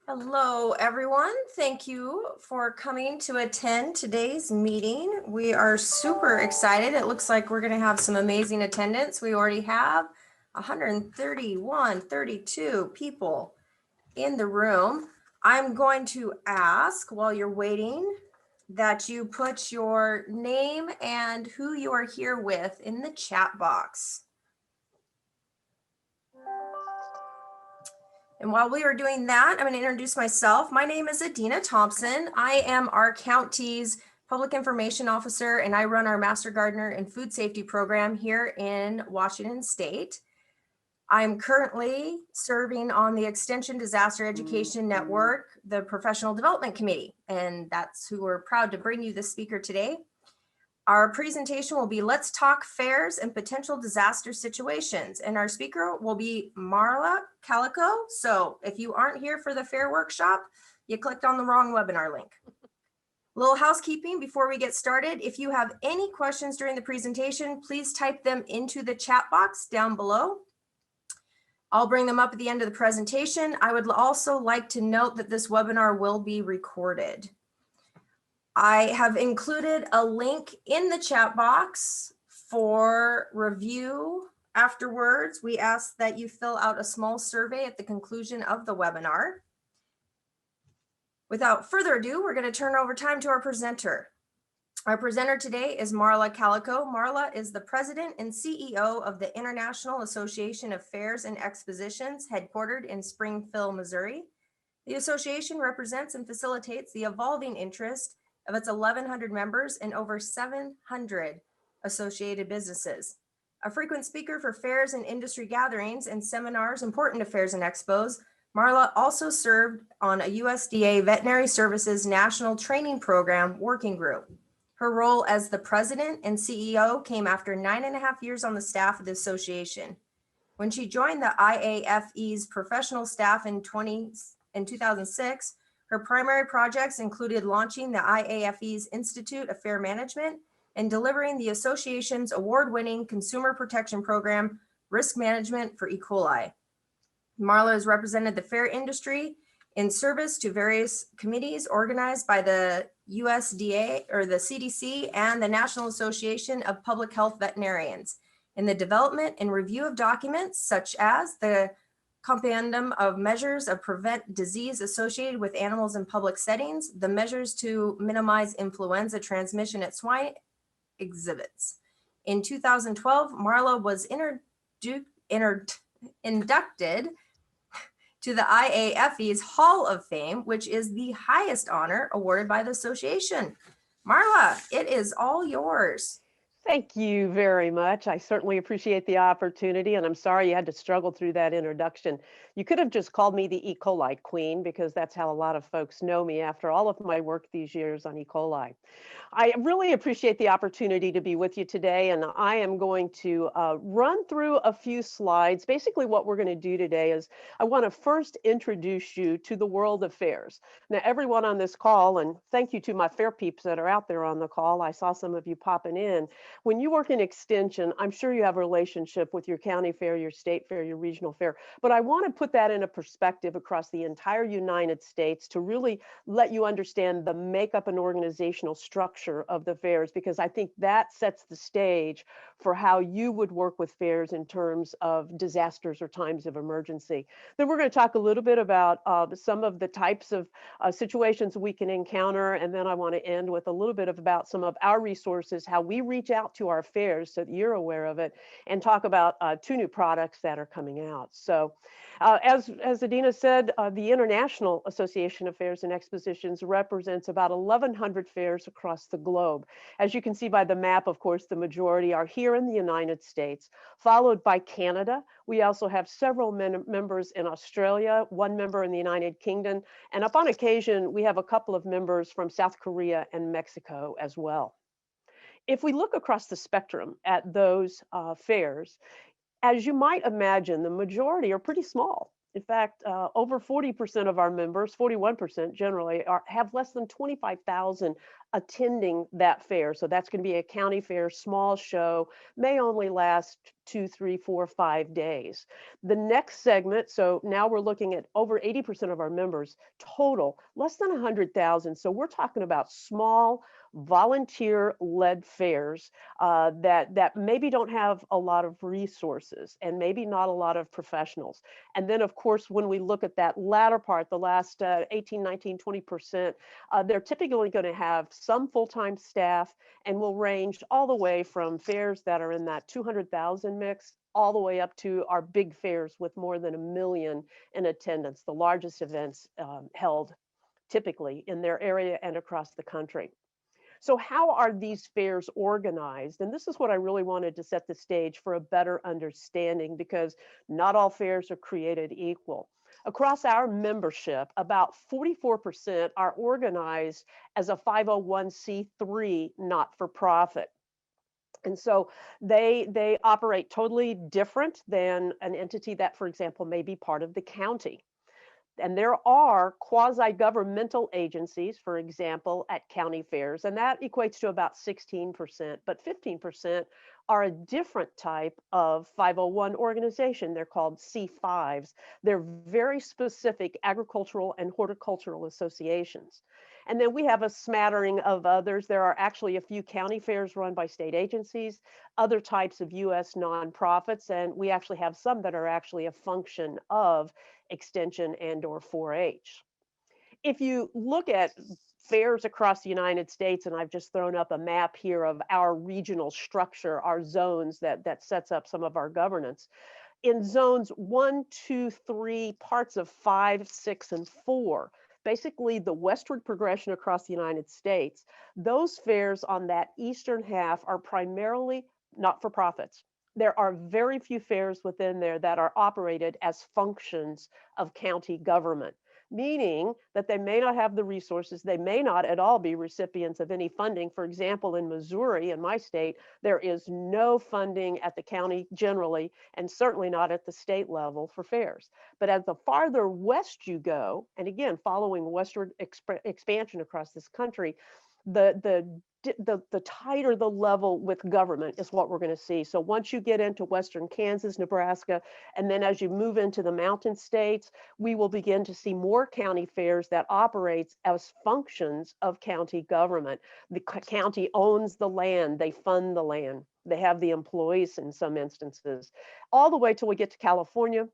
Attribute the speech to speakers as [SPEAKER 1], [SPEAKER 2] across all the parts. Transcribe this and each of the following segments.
[SPEAKER 1] Hello, everyone. Thank you for coming to attend today's meeting. We are super excited. It looks like we're going to have some amazing attendance. We already have 131, 32 people in the room. I'm going to ask while you're waiting that you put your name and who you are here with in the chat box. And while we are doing that, I'm going to introduce myself. My name is Adina Thompson. I am our county's public information officer, and I run our Master Gardener and Food Safety program here in Washington State. I'm currently serving on the Extension Disaster Education Network, the Professional Development Committee, and that's who we're proud to bring you the speaker today. Our presentation will be Let's Talk Fairs and Potential Disaster Situations. And our speaker will be Marla Calico. So if you aren't here for the fair workshop, you clicked on the wrong webinar link. A little housekeeping before we get started. If you have any questions during the presentation, please type them into the chat box down below. I'll bring them up at the end of the presentation. I would also like to note that this webinar will be recorded. I have included a link in the chat box for review afterwards. We ask that you fill out a small survey at the conclusion of the webinar. Without further ado, we're going to turn over time to our presenter. Our presenter today is Marla Calico. Marla is the president and CEO of the International Association of Fairs and Expositions, headquartered in Springfield, Missouri. The association represents and facilitates the evolving interest of its 1,100 members and over 700 associated businesses. A frequent speaker for fairs and industry gatherings and seminars important to fairs and expos, Marla also served on a USDA Veterinary Services National Training Program working group. Her role as the president and CEO came after 9.5 years on the staff of the association. When she joined the IAFE's professional staff in 2006, her primary projects included launching the IAFE's Institute of Fair Management and delivering the association's award-winning consumer protection program, Risk Management for E. coli. Marla has represented the fair industry in service to various committees organized by the USDA or the CDC and the National Association of Public Health Veterinarians in the development and review of documents such as the compendium of measures of prevent disease associated with animals in public settings, the measures to minimize influenza transmission at swine exhibits. In 2012, Marla was inducted to the IAFE's Hall of Fame, which is the highest honor awarded by the association. Marla, it is all yours.
[SPEAKER 2] Thank you very much. I certainly appreciate the opportunity, and I'm sorry you had to struggle through that introduction. You could have just called me the E. coli queen, because that's how a lot of folks know me after all of my work these years on E. coli. I really appreciate the opportunity to be with you today, and I am going to run through a few slides. Basically, what we're going to do today is I want to first introduce you to the world of fairs. Now, everyone on this call, and thank you to my fair peeps that are out there on the call. I saw some of you popping in. When you work in extension, I'm sure you have a relationship with your county fair, your state fair, your regional fair, but I want to put that in a perspective across the entire United States to really let you understand the makeup and organizational structure of the fairs, because I think that sets the stage for how you would work with fairs in terms of disasters or times of emergency. Then we're going to talk a little bit about some of the types of situations we can encounter, and then I want to end with a little bit about some of our resources, how we reach out to our fairs so that you're aware of it, and talk about 2 new products that are coming out. So as Adina said, the International Association of Fairs and Expositions represents about 1,100 fairs across the globe. As you can see by the map, of course, the majority are here in the United States, followed by Canada. We also have several members in Australia, 1 member in the United Kingdom, and upon occasion, we have a couple of members from South Korea and Mexico as well. If we look across the spectrum at those fairs, as you might imagine, the majority are pretty small. In fact, over 40% of our members, 41% generally, have less than 25,000 attending that fair. So that's going to be a county fair, small show, may only last 2, 3, 4, 5 days. The next segment, so now we're looking at over 80% of our members total, less than 100,000. So we're talking about small, volunteer-led fairs that maybe don't have a lot of resources and maybe not a lot of professionals. And then, of course, when we look at that latter part, the last 18, 19, 20%, they're typically going to have some full-time staff and will range all the way from fairs that are in that 200,000 mix all the way up to our big fairs with more than 1 million in attendance, the largest events held typically in their area and across the country. So how are these fairs organized? And this is what I really wanted to set the stage for a better understanding, because not all fairs are created equal. Across our membership, about 44% are organized as a 501c3 not-for-profit. And so they operate totally different than an entity that, for example, may be part of the county. And there are quasi-governmental agencies, for example, at county fairs, and that equates to about 16%, but 15% are a different type of 501 organization. They're called C5s. They're very specific agricultural and horticultural associations. And then we have a smattering of others. There are actually a few county fairs run by state agencies, other types of US nonprofits, and we actually have some that are actually a function of extension and or 4-H. If you look at fairs across the United States, and I've just thrown up a map here of our regional structure, our zones that sets up some of our governance. In zones 1, 2, 3, parts of 5, 6, and 4, basically the westward progression across the United States, those fairs on that eastern half are primarily not-for-profits. There are very few fairs within there that are operated as functions of county government, meaning that they may not have the resources, they may not at all be recipients of any funding. For example, in Missouri, in my state, there is no funding at the county generally, and certainly not at the state level for fairs. But as the farther west you go, and again, following westward expansion across this country, the tighter the level with government is what we're going to see. So once you get into western Kansas, Nebraska, and then as you move into the mountain states, we will begin to see more county fairs that operates as functions of county government. The county owns the land, they fund the land, they have the employees in some instances, all the way till we get to California.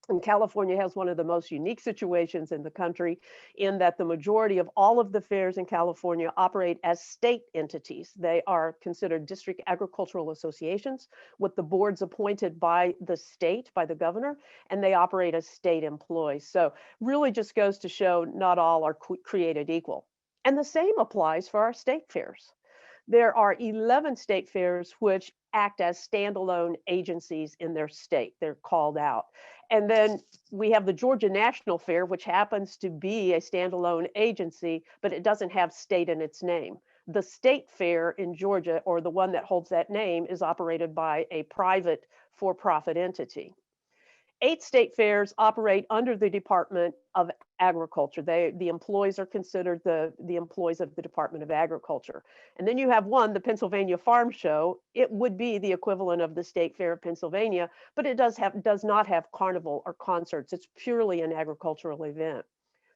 [SPEAKER 2] And California has one of the most unique situations in the country, in that the majority of all of the fairs in California operate as state entities. They are considered district agricultural associations with the boards appointed by the state, by the governor, and they operate as state employees. So really just goes to show not all are created equal. And the same applies for our state fairs. There are 11 state fairs which act as standalone agencies in their state. They're called out. And then we have the Georgia National Fair, which happens to be a standalone agency, but it doesn't have state in its name. The state fair in Georgia, or the one that holds that name, is operated by a private for-profit entity. 8 state fairs operate under the Department of Agriculture. The employees are considered the employees of the Department of Agriculture. And then you have one, the Pennsylvania Farm Show. It would be the equivalent of the State Fair of Pennsylvania, but it does not have carnival or concerts. It's purely an agricultural event.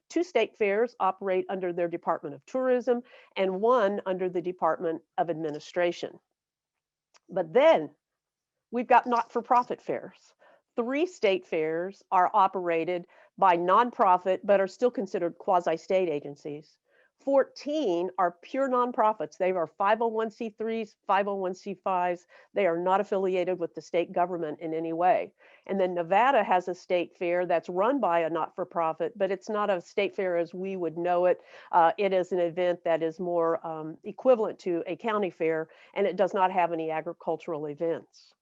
[SPEAKER 2] 2 state fairs operate under their Department of Tourism, and one under the Department of Administration. But then we've got not-for-profit fairs. 3 state fairs are operated by nonprofit, but are still considered quasi-state agencies. 14 are pure nonprofits. They are 501c3s, 501c5s. They are not affiliated with the state government in any way. And then Nevada has a state fair that's run by a not-for-profit, but it's not a state fair as we would know it. It is an event that is more equivalent to a county fair, and it does not have any agricultural events.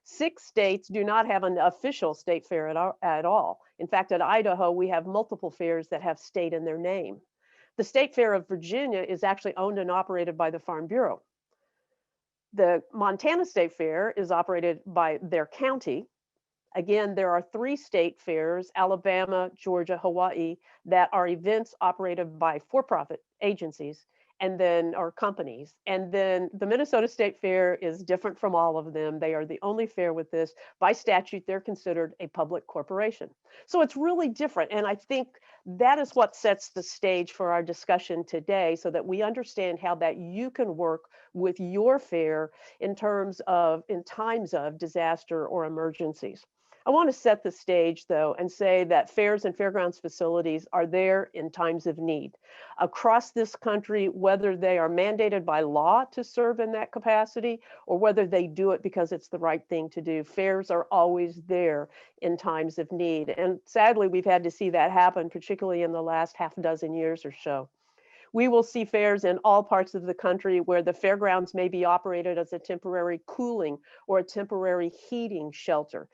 [SPEAKER 2] 6 states do not have an official state fair at all. In fact, at Idaho, we have multiple fairs that have state in their name. The State Fair of Virginia is actually owned and operated by the Farm Bureau. The Montana State Fair is operated by their county. Again, there are 3 state fairs, Alabama, Georgia, Hawaii, that are events operated by for-profit agencies and then or companies. And then the Minnesota State Fair is different from all of them. They are the only fair with this. By statute, they're considered a public corporation. So it's really different. And I think that is what sets the stage for our discussion today so that we understand how that you can work with your fair in times of disaster or emergencies. I want to set the stage though and say that fairs and fairgrounds facilities are there in times of need. Across this country, whether they are mandated by law to serve in that capacity or whether they do it because it's the right thing to do, fairs are always there in times of need. And sadly, we've had to see that happen, particularly in the last half dozen years or so. We will see fairs in all parts of the country where the fairgrounds may be operated as a temporary cooling or a temporary heating shelter.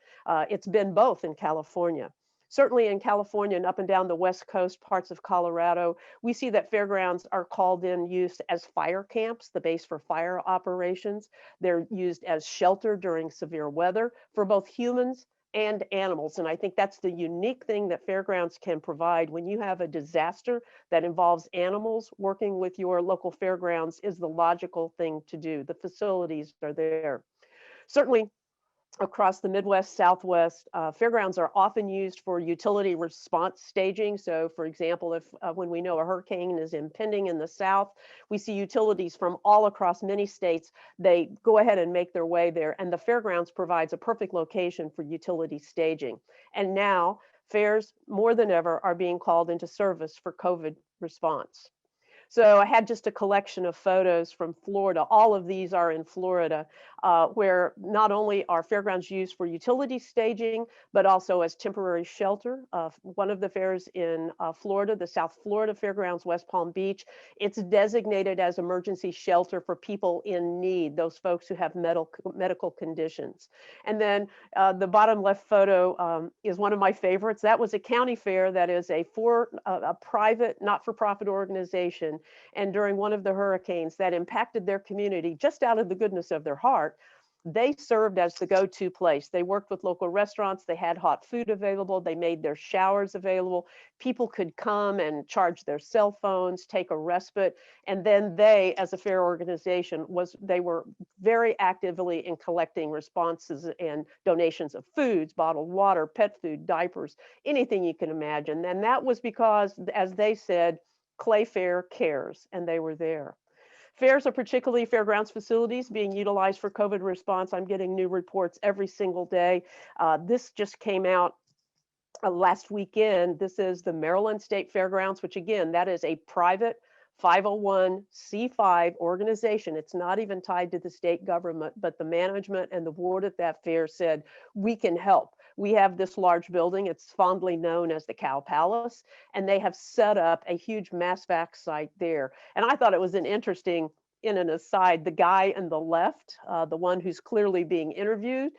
[SPEAKER 2] It's been both in California. Certainly in California and up and down the West Coast, parts of Colorado, we see that fairgrounds are called in use as fire camps, the base for fire operations. They're used as shelter during severe weather for both humans and animals. And I think that's the unique thing that fairgrounds can provide when you have a disaster that involves animals. Working with your local fairgrounds is the logical thing to do. The facilities are there. Certainly, across the Midwest, Southwest, fairgrounds are often used for utility response staging. So for example, if when we know a hurricane is impending in the South, we see utilities from all across many states, they go ahead and make their way there. And the fairgrounds provides a perfect location for utility staging. And now fairs more than ever are being called into service for COVID response. So I had just a collection of photos from Florida. All of these are in Florida, where not only are fairgrounds used for utility staging, but also as temporary shelter. One of the fairs in Florida, the South Florida Fairgrounds, West Palm Beach, it's designated as emergency shelter for people in need, those folks who have medical conditions. And then the bottom left photo is one of my favorites. That was a county fair that is a private, not-for-profit organization. And during one of the hurricanes that impacted their community, just out of the goodness of their heart, they served as the go-to place. They worked with local restaurants. They had hot food available. They made their showers available. People could come and charge their cell phones, take a respite. And then they, as a fair organization, they were very actively in collecting responses and donations of foods, bottled water, pet food, diapers, anything you can imagine. And that was because, as they said, Clay Fair cares, and they were there. Fairs are particularly fairgrounds facilities being utilized for COVID response. I'm getting new reports every single day. This just came out last weekend. This is the Maryland State Fairgrounds, which again, that is a private 501c5 organization. It's not even tied to the state government, but the management and the board at that fair said, we can help. We have this large building. It's fondly known as the Cow Palace, and they have set up a huge mass vac site there. And I thought it was an interesting, in an aside, the guy on the left, the one who's clearly being interviewed,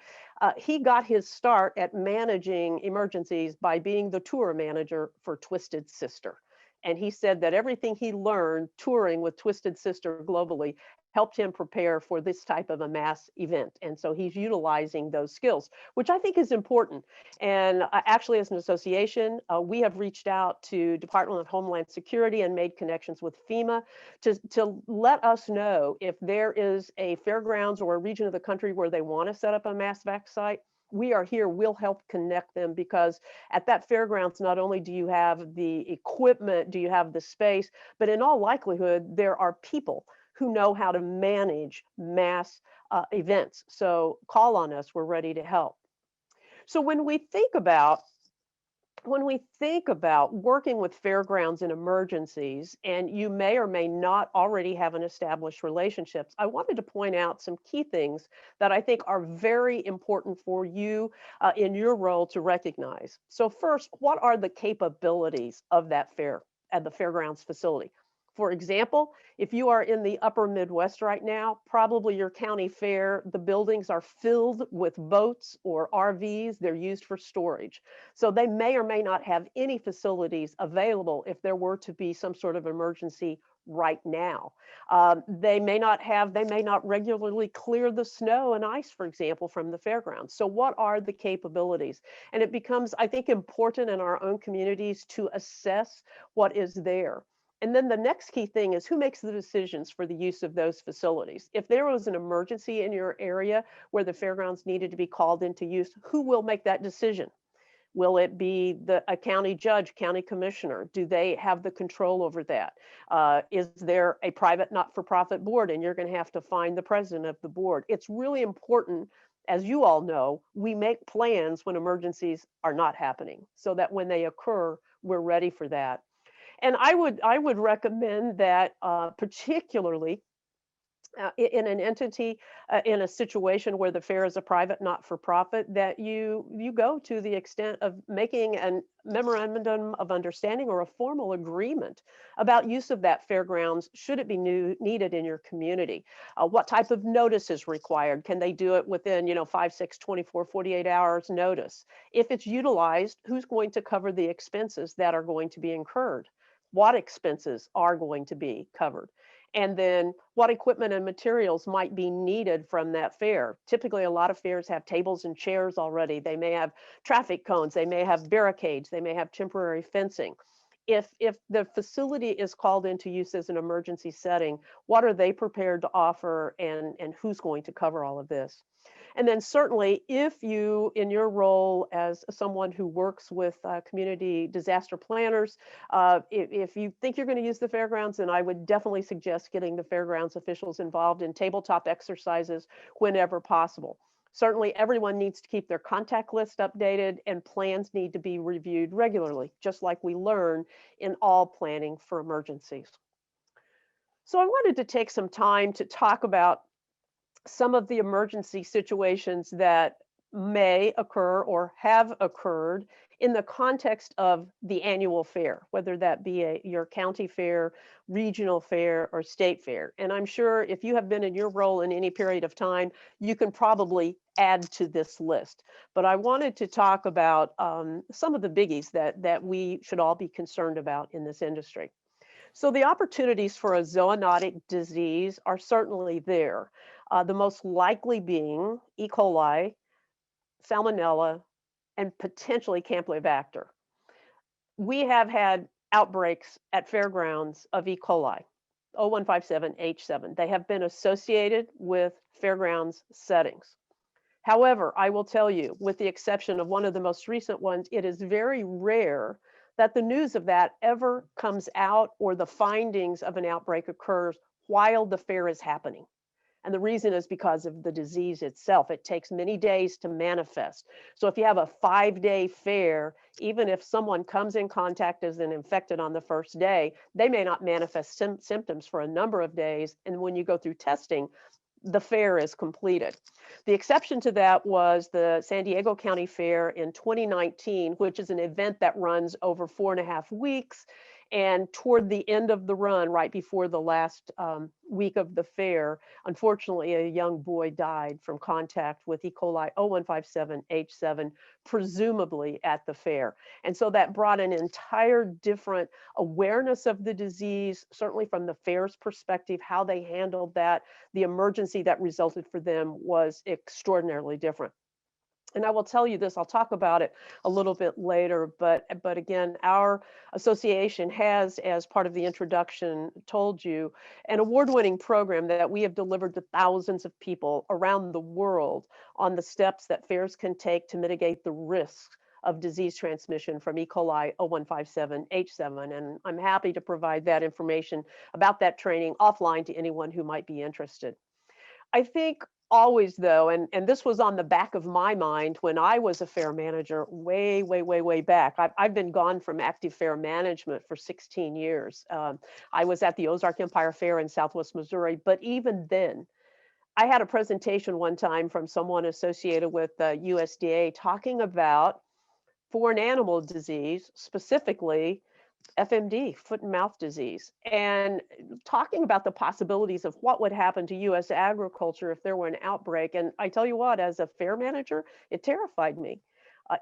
[SPEAKER 2] he got his start at managing emergencies by being the tour manager for Twisted Sister. And he said that everything he learned touring with Twisted Sister globally helped him prepare for this type of a mass event. And so he's utilizing those skills, which I think is important. And actually, as an association, we have reached out to Department of Homeland Security and made connections with FEMA to let us know if there is a fairgrounds or a region of the country where they want to set up a mass vac site. We are here, we'll help connect them, because at that fairgrounds, not only do you have the equipment, do you have the space, but in all likelihood, there are people who know how to manage mass events. So call on us, we're ready to help. So when we think about working with fairgrounds in emergencies, and you may or may not already have an established relationships, I wanted to point out some key things that I think are very important for you in your role to recognize. So first, what are the capabilities of that fair at the fairgrounds facility? For example, if you are in the upper Midwest right now, probably your county fair, the buildings are filled with boats or RVs. They're used for storage. So they may or may not have any facilities available if there were to be some sort of emergency right now. They may not regularly clear the snow and ice, for example, from the fairgrounds. So what are the capabilities? And it becomes, I think, important in our own communities to assess what is there. And then the next key thing is who makes the decisions for the use of those facilities. If there was an emergency in your area where the fairgrounds needed to be called into use, who will make that decision? Will it be a county judge, county commissioner? Do they have the control over that? Is there a private not-for-profit board and you're going to have to find the president of the board? It's really important, as you all know, we make plans when emergencies are not happening so that when they occur, we're ready for that. And I would recommend that particularly in an entity, in a situation where the fair is a private not-for-profit, that you go to the extent of making a memorandum of understanding or a formal agreement about use of that fairgrounds should it be needed in your community. What type of notice is required? Can they do it within 5, 6, 24, 48 hours notice? If it's utilized, who's going to cover the expenses that are going to be incurred? What expenses are going to be covered? And then what equipment and materials might be needed from that fair. Typically, a lot of fairs have tables and chairs already. They may have traffic cones, they may have barricades, they may have temporary fencing. If the facility is called into use as an emergency setting, what are they prepared to offer, and who's going to cover all of this? And then certainly, if you, in your role as someone who works with community disaster planners, if you think you're going to use the fairgrounds, then I would definitely suggest getting the fairgrounds officials involved in tabletop exercises whenever possible. Certainly, everyone needs to keep their contact list updated, and plans need to be reviewed regularly, just like we learn in all planning for emergencies. So I wanted to take some time to talk about some of the emergency situations that may occur or have occurred in the context of the annual fair, whether that be your county fair, regional fair, or state fair. And I'm sure if you have been in your role in any period of time, you can probably add to this list. But I wanted to talk about some of the biggies that we should all be concerned about in this industry. So the opportunities for a zoonotic disease are certainly there. The most likely being E. coli, Salmonella, and potentially Campylobacter. We have had outbreaks at fairgrounds of E. coli, 0157H7. They have been associated with fairgrounds settings. However, I will tell you, with the exception of one of the most recent ones, it is very rare that the news of that ever comes out or the findings of an outbreak occurs while the fair is happening. And the reason is because of the disease itself. It takes many days to manifest. So if you have a 5-day fair, even if someone comes in contact as an infected on the first day, they may not manifest symptoms for a number of days. And when you go through testing, the fair is completed. The exception to that was the San Diego County Fair in 2019, which is an event that runs over 4.5 weeks. And toward the end of the run, right before the last week of the fair, unfortunately, a young boy died from contact with E. coli 0157H7, presumably at the fair. And so that brought an entire different awareness of the disease, certainly from the fair's perspective, how they handled that. The emergency that resulted for them was extraordinarily different. And I will tell you this, I'll talk about it a little bit later, but again, our association has, as part of the introduction, told you an award-winning program that we have delivered to thousands of people around the world on the steps that fairs can take to mitigate the risks of disease transmission from E. coli 0157H7. And I'm happy to provide that information about that training offline to anyone who might be interested. I think always though, and this was on the back of my mind when I was a fair manager way back. I've been gone from active fair management for 16 years. I was at the Ozark Empire Fair in Southwest Missouri, but even then, I had a presentation one time from someone associated with the USDA talking about foreign animal disease, specifically FMD, foot and mouth disease, and talking about the possibilities of what would happen to US agriculture if there were an outbreak. And I tell you what, as a fair manager, it terrified me.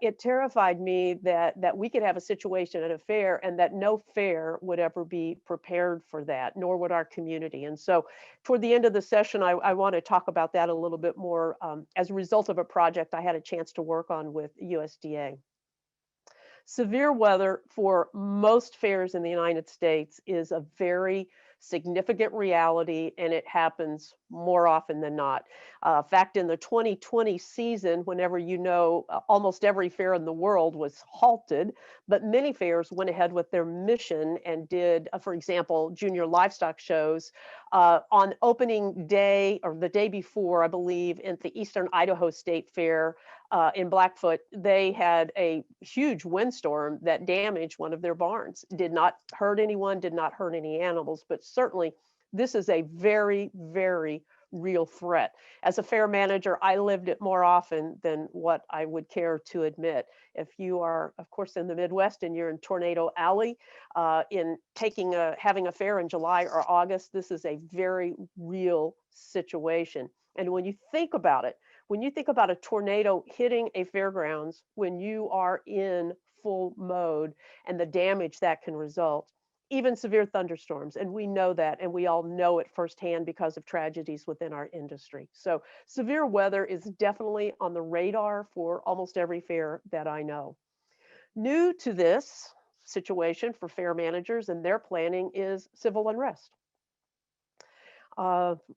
[SPEAKER 2] It terrified me that we could have a situation at a fair and that no fair would ever be prepared for that, nor would our community. And so toward the end of the session, I want to talk about that a little bit more as a result of a project I had a chance to work on with USDA. Severe weather for most fairs in the United States is a very significant reality, and it happens more often than not. In fact, in the 2020 season, whenever almost every fair in the world was halted, but many fairs went ahead with their mission and did, for example, junior livestock shows on opening day or the day before, I believe, at the Eastern Idaho State Fair in Blackfoot. They had a huge windstorm that damaged one of their barns. Did not hurt anyone, did not hurt any animals, but certainly this is a very, very real threat. As a fair manager, I lived it more often than what I would care to admit. If you are, of course, in the Midwest and you're in Tornado Alley, having a fair in July or August, this is a very real situation. And when you think about it, when you think about a tornado hitting a fairgrounds when you are in full mode and the damage that can result, even severe thunderstorms, and we know that, and we all know it firsthand because of tragedies within our industry. So severe weather is definitely on the radar for almost every fair that I know. New to this situation for fair managers and their planning is civil unrest.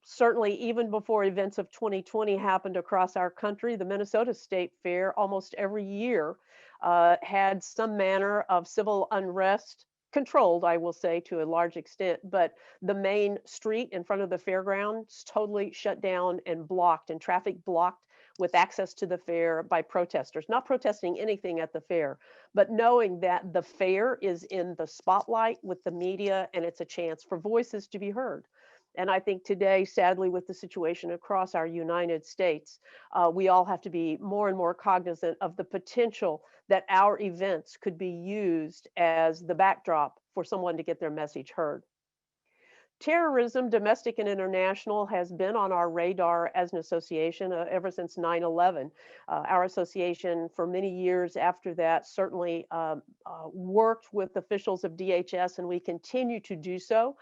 [SPEAKER 2] Certainly, even before events of 2020 happened across our country, the Minnesota State Fair almost every year had some manner of civil unrest, controlled, I will say, to a large extent, but the main street in front of the fairgrounds totally shut down and blocked, and traffic blocked with access to the fair by protesters, not protesting anything at the fair, but knowing that the fair is in the spotlight with the media and it's a chance for voices to be heard. And I think today, sadly, with the situation across our United States, we all have to be more and more cognizant of the potential that our events could be used as the backdrop for someone to get their message heard. Terrorism, domestic and international, has been on our radar as an association ever since 9/11. Our association, for many years after that, certainly worked with officials of DHS, and we continue to do so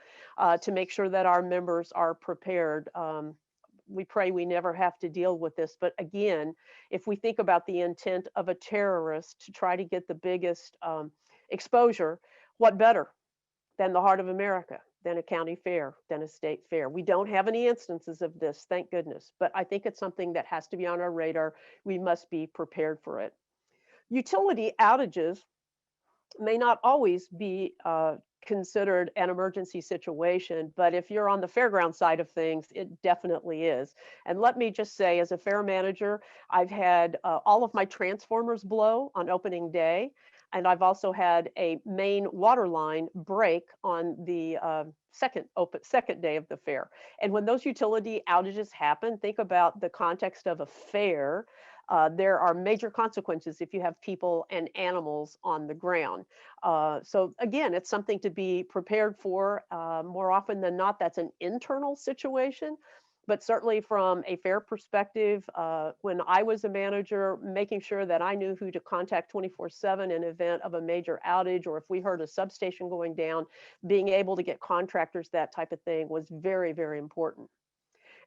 [SPEAKER 2] to make sure that our members are prepared. We pray we never have to deal with this. But again, if we think about the intent of a terrorist to try to get the biggest exposure, what better than the heart of America, than a county fair, than a state fair? We don't have any instances of this, thank goodness, but I think it's something that has to be on our radar. We must be prepared for it. Utility outages may not always be considered an emergency situation, but if you're on the fairground side of things, it definitely is. And let me just say, as a fair manager, I've had all of my transformers blow on opening day. And I've also had a main water line break on the second day of the fair. And when those utility outages happen, think about the context of a fair. There are major consequences if you have people and animals on the ground. So again, it's something to be prepared for. More often than not, that's an internal situation. But certainly from a fair perspective, when I was a manager, making sure that I knew who to contact 24/7 in event of a major outage, or if we heard a substation going down, being able to get contractors, that type of thing, was very, very important.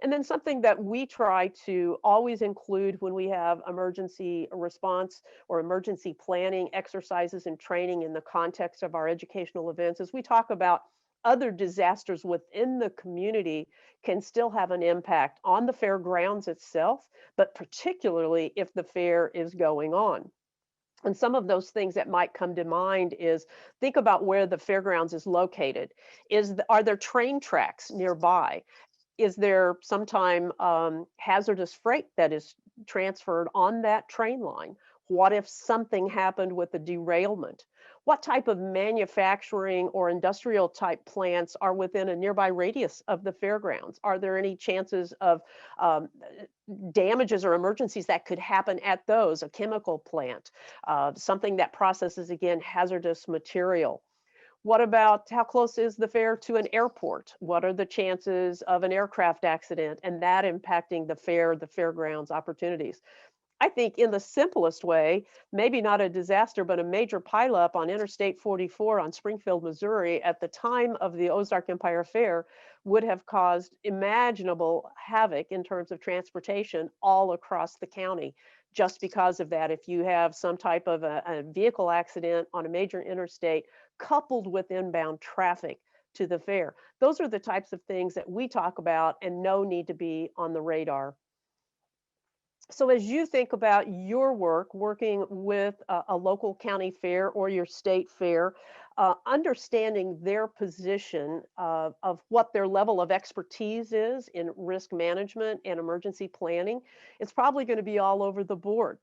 [SPEAKER 2] And then something that we try to always include when we have emergency response or emergency planning exercises and training in the context of our educational events is we talk about other disasters within the community can still have an impact on the fairgrounds itself, but particularly if the fair is going on. And some of those things that might come to mind is think about where the fairgrounds is located. Are there train tracks nearby? Is there sometime hazardous freight that is transferred on that train line? What if something happened with a derailment? What type of manufacturing or industrial type plants are within a nearby radius of the fairgrounds? Are there any chances of damages or emergencies that could happen at those? A chemical plant, something that processes, again, hazardous material. What about how close is the fair to an airport? What are the chances of an aircraft accident and that impacting the fair, the fairgrounds opportunities? I think in the simplest way, maybe not a disaster, but a major pileup on Interstate 44 on Springfield, Missouri at the time of the Ozark Empire Fair would have caused imaginable havoc in terms of transportation all across the county. Just because of that, if you have some type of a vehicle accident on a major interstate coupled with inbound traffic to the fair, those are the types of things that we talk about and know need to be on the radar. So as you think about your work, working with a local county fair or your state fair, understanding their position of what their level of expertise is in risk management and emergency planning, it's probably going to be all over the board.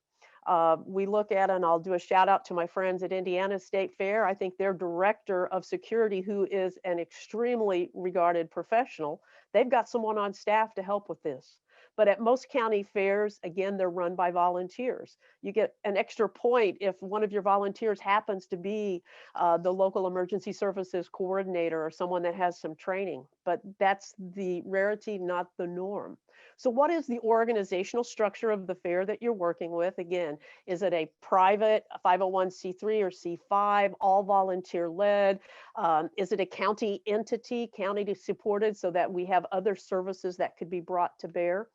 [SPEAKER 2] We look at, and I'll do a shout out to my friends at Indiana State Fair. I think their director of security, who is an extremely regarded professional, they've got someone on staff to help with this. But at most county fairs, again, they're run by volunteers. You get an extra point if one of your volunteers happens to be the local emergency services coordinator or someone that has some training. But that's the rarity, not the norm. So what is the organizational structure of the fair that you're working with? Again, is it a private 501c3 or C5, all volunteer led? Is it a county entity, county supported, so that we have other services that could be brought to bear?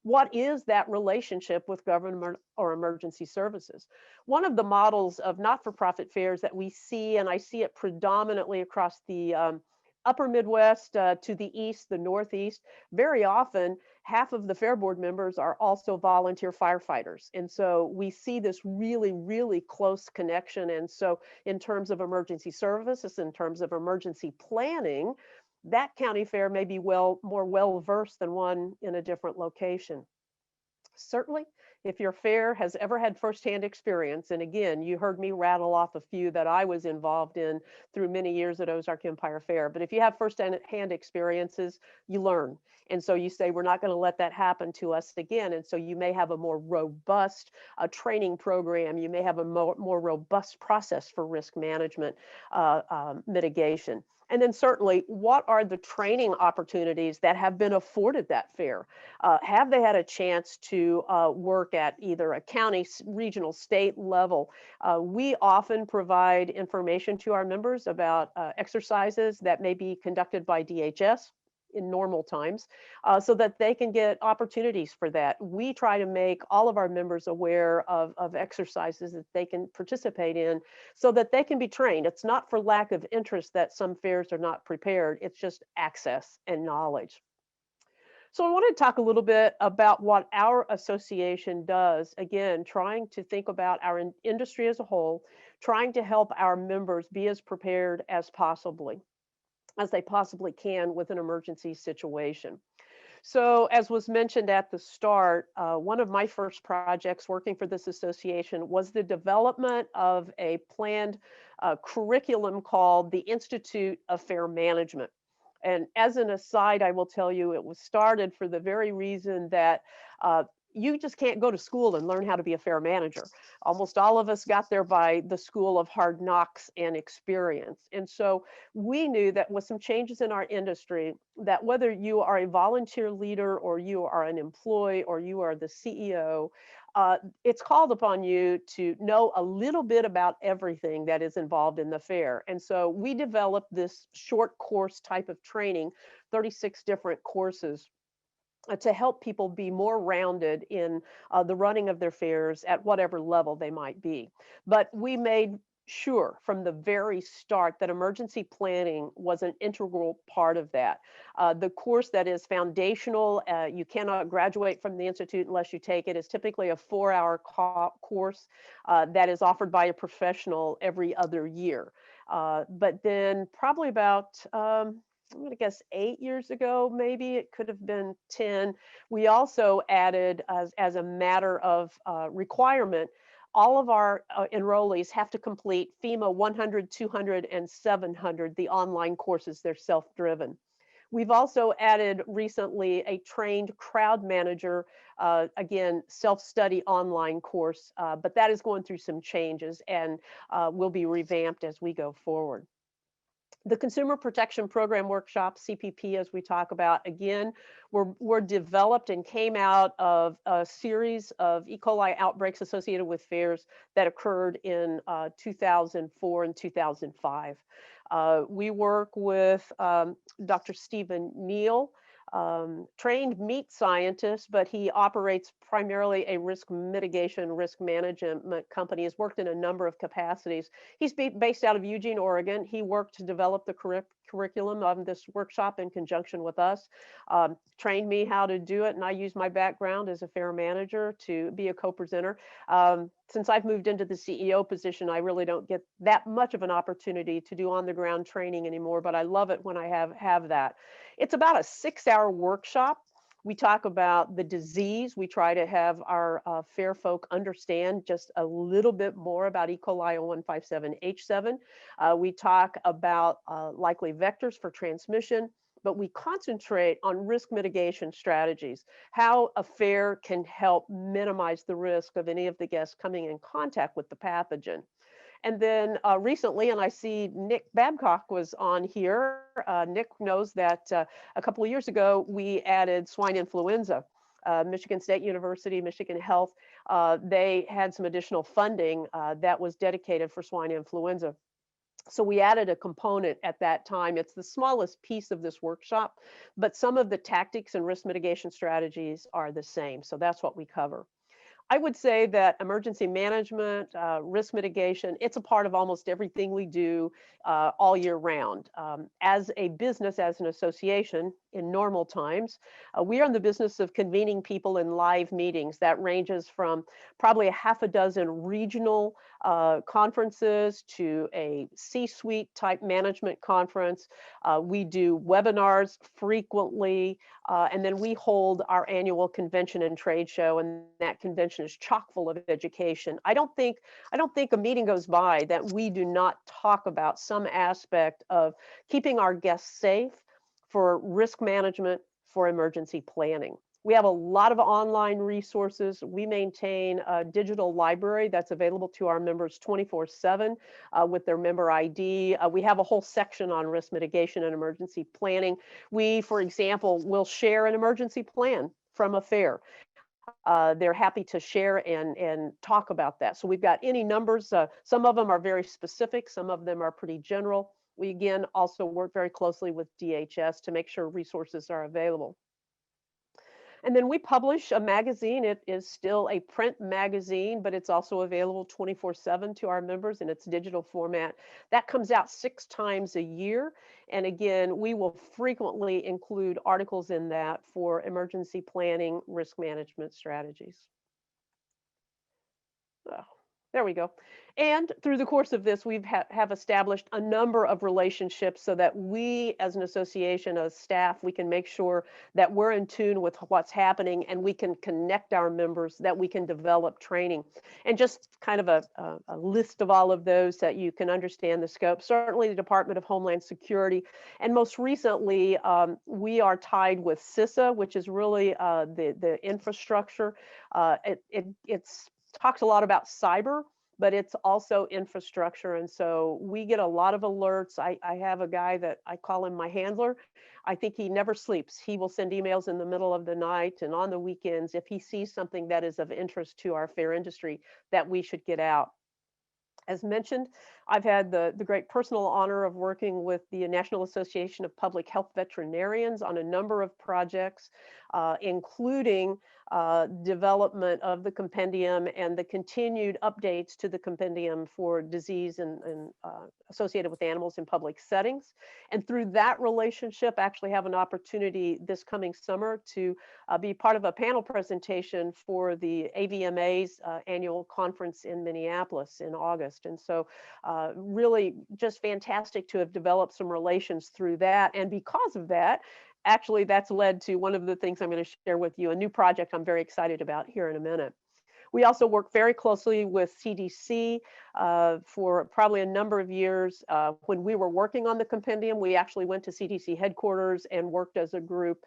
[SPEAKER 2] What is that relationship with government or emergency services? One of the models of not-for-profit fairs that we see, and I see it predominantly across the upper Midwest to the east, the Northeast, very often half of the fair board members are also volunteer firefighters. And so we see this really, really close connection. And so in terms of emergency services, in terms of emergency planning, that county fair may be more well versed than one in a different location. Certainly, if your fair has ever had firsthand experience, and again, you heard me rattle off a few that I was involved in through many years at Ozark Empire Fair, but if you have firsthand experiences, you learn. And so you say, we're not going to let that happen to us again. And so you may have a more robust training program. You may have a more robust process for risk management mitigation. And then certainly, what are the training opportunities that have been afforded that fair? Have they had a chance to work at either a county, regional, state level? We often provide information to our members about exercises that may be conducted by DHS in normal times so that they can get opportunities for that. We try to make all of our members aware of exercises that they can participate in so that they can be trained. It's not for lack of interest that some fairs are not prepared. It's just access and knowledge. So I want to talk a little bit about what our association does. Again, trying to think about our industry as a whole, trying to help our members be as prepared as they possibly can with an emergency situation. So as was mentioned at the start, one of my first projects working for this association was the development of a planned curriculum called the Institute of Fair Management. And as an aside, I will tell you it was started for the very reason that you just can't go to school and learn how to be a fair manager. Almost all of us got there by the school of hard knocks and experience. And so we knew that with some changes in our industry, that whether you are a volunteer leader or you are an employee or you are the CEO, it's called upon you to know a little bit about everything that is involved in the fair. And so we developed this short course type of training, 36 different courses to help people be more rounded in the running of their fairs at whatever level they might be. But we made sure from the very start that emergency planning was an integral part of that. The course that is foundational, you cannot graduate from the Institute unless you take it, is typically a 4-hour course that is offered by a professional every other year. But then probably about I'm going to guess 8 years ago, maybe it could have been 10. We also added, as a matter of requirement, all of our enrollees have to complete FEMA 100, 200, and 700, the online courses. They're self-driven. We've also added recently a trained crowd manager, again, self-study online course, but that is going through some changes and will be revamped as we go forward. The Consumer Protection Program workshop, CPP, as we talk about, again, were developed and came out of a series of E. coli outbreaks associated with fairs that occurred in 2004 and 2005. We work with Dr. Stephen Neal, trained meat scientist, but he operates primarily a risk mitigation, risk management company, has worked in a number of capacities. He's based out of Eugene, Oregon. He worked to develop the curriculum of this workshop in conjunction with us, trained me how to do it, and I use my background as a fair manager to be a co-presenter. Since I've moved into the CEO position, I really don't get that much of an opportunity to do on-the-ground training anymore, but I love it when I have that. It's about a 6-hour workshop. We talk about the disease. We try to have our fair folk understand just a little bit more about E. coli 0157H7. We talk about likely vectors for transmission, but we concentrate on risk mitigation strategies, how a fair can help minimize the risk of any of the guests coming in contact with the pathogen. And then recently, and I see Nick Babcock was on here. Nick knows that a couple of years ago, we added swine influenza. Michigan State University, Michigan Health, they had some additional funding that was dedicated for swine influenza. So we added a component at that time. It's the smallest piece of this workshop, but some of the tactics and risk mitigation strategies are the same. So that's what we cover. I would say that emergency management, risk mitigation, it's a part of almost everything we do all year round. As a business, as an association, in normal times, we are in the business of convening people in live meetings. That ranges from probably a half a dozen regional conferences to a C-suite type management conference. We do webinars frequently, and then we hold our annual convention and trade show, and that convention is chock full of education. I don't think a meeting goes by that we do not talk about some aspect of keeping our guests safe, for risk management, for emergency planning. We have a lot of online resources. We maintain a digital library that's available to our members 24/7 with their member ID. We have a whole section on risk mitigation and emergency planning. We, for example, will share an emergency plan from a fair. They're happy to share and talk about that. So we've got any numbers. Some of them are very specific. Some of them are pretty general. We, again, also work very closely with DHS to make sure resources are available. And then we publish a magazine. It is still a print magazine, but it's also available 24/7 to our members in its digital format. That comes out 6 times a year. And again, we will frequently include articles in that for emergency planning, risk management strategies. Oh, there we go. And through the course of this, we've have established a number of relationships so that we, as an association, as staff, we can make sure that we're in tune with what's happening and we can connect our members, that we can develop training. And just kind of a list of all of those that you can understand the scope. Certainly the Department of Homeland Security. And most recently, we are tied with CISA, which is really the infrastructure. It's talks a lot about cyber, but it's also infrastructure. And so we get a lot of alerts. I have a guy that I call him my handler. I think he never sleeps. He will send emails in the middle of the night and on the weekends if he sees something that is of interest to our fair industry that we should get out. As mentioned, I've had the great personal honor of working with the National Association of Public Health Veterinarians on a number of projects, including development of the compendium and the continued updates to the compendium for disease and associated with animals in public settings. And through that relationship, actually have an opportunity this coming summer to be part of a panel presentation for the AVMA's annual conference in Minneapolis in August. And so really just fantastic to have developed some relations through that. And because of that, actually, that's led to one of the things I'm going to share with you, a new project I'm very excited about here in a minute. We also work very closely with CDC for probably a number of years. When we were working on the compendium, we actually went to CDC headquarters and worked as a group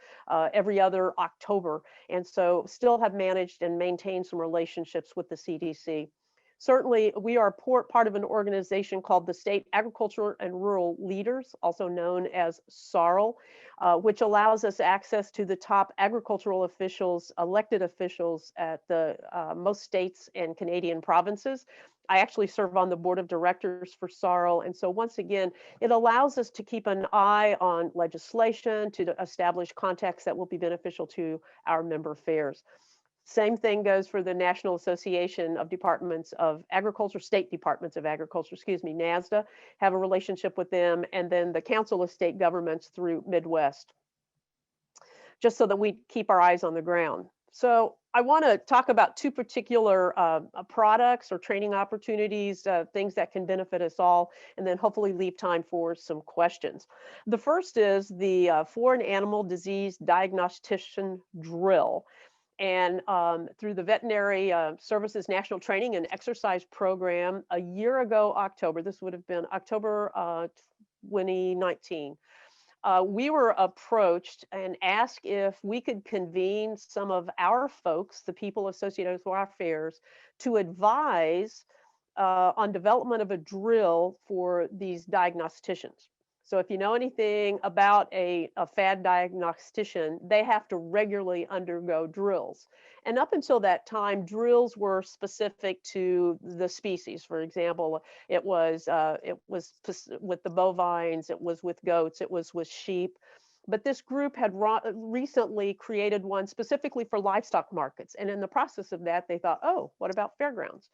[SPEAKER 2] every other October. And so still have managed and maintained some relationships with the CDC. Certainly, we are part of an organization called the State Agriculture and Rural Leaders, also known as SARL, which allows us access to the top agricultural officials, elected officials at the most states and Canadian provinces. I actually serve on the board of directors for SARL. And so once again, it allows us to keep an eye on legislation, to establish contacts that will be beneficial to our member fairs. Same thing goes for the National Association of Departments of Agriculture, State Departments of Agriculture, excuse me, NASDA, have a relationship with them, and then the Council of State Governments through Midwest, just so that we keep our eyes on the ground. So I want to talk about two particular products or training opportunities, things that can benefit us all, and then hopefully leave time for some questions. The first is the Foreign Animal Disease Diagnostician Drill. And through the Veterinary Services National Training and Exercise Program, a year ago, October, this would have been October 2019, we were approached and asked if we could convene some of our folks, the people associated with our fairs, to advise on development of a drill for these diagnosticians. So if you know anything about a FAD diagnostician, they have to regularly undergo drills. And up until that time, drills were specific to the species. For example, it was with the bovines, it was with goats, it was with sheep. But this group had recently created one specifically for livestock markets. And in the process of that, they thought, oh, what about fairgrounds?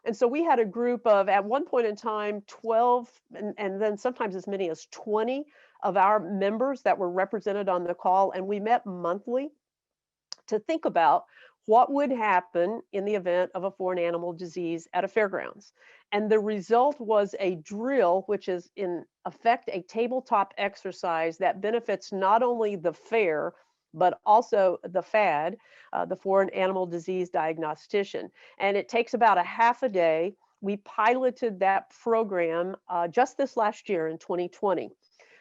[SPEAKER 2] And so we had a group of, at one point in time, 12, and then sometimes as many as 20 of our members that were represented on the call. And we met monthly to think about what would happen in the event of a foreign animal disease at a fairgrounds. And the result was a drill, which is in effect a tabletop exercise that benefits not only the fair, but also the FAD, the Foreign Animal Disease Diagnostician. And it takes about a half a day. We piloted that program just this last year in 2020.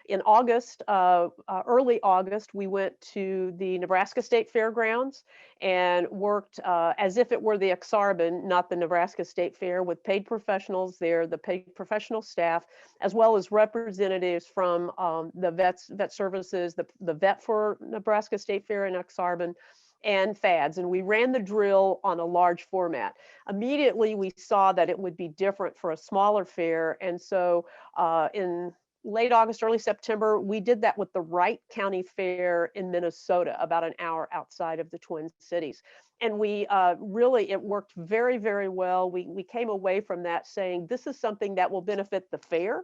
[SPEAKER 2] In August, early August, we went to the Nebraska State Fairgrounds and worked as if it were the Exarban, not the Nebraska State Fair, with paid professionals there, the paid professional staff, as well as representatives from the vet services, the vet for Nebraska State Fair and Exarban, and FADs. And we ran the drill on a large format. Immediately, we saw that it would be different for a smaller fair. And so in late August, early September, we did that with the Wright County Fair in Minnesota, about an hour outside of the Twin Cities. And we really, it worked very, very well. We came away from that saying, this is something that will benefit the fair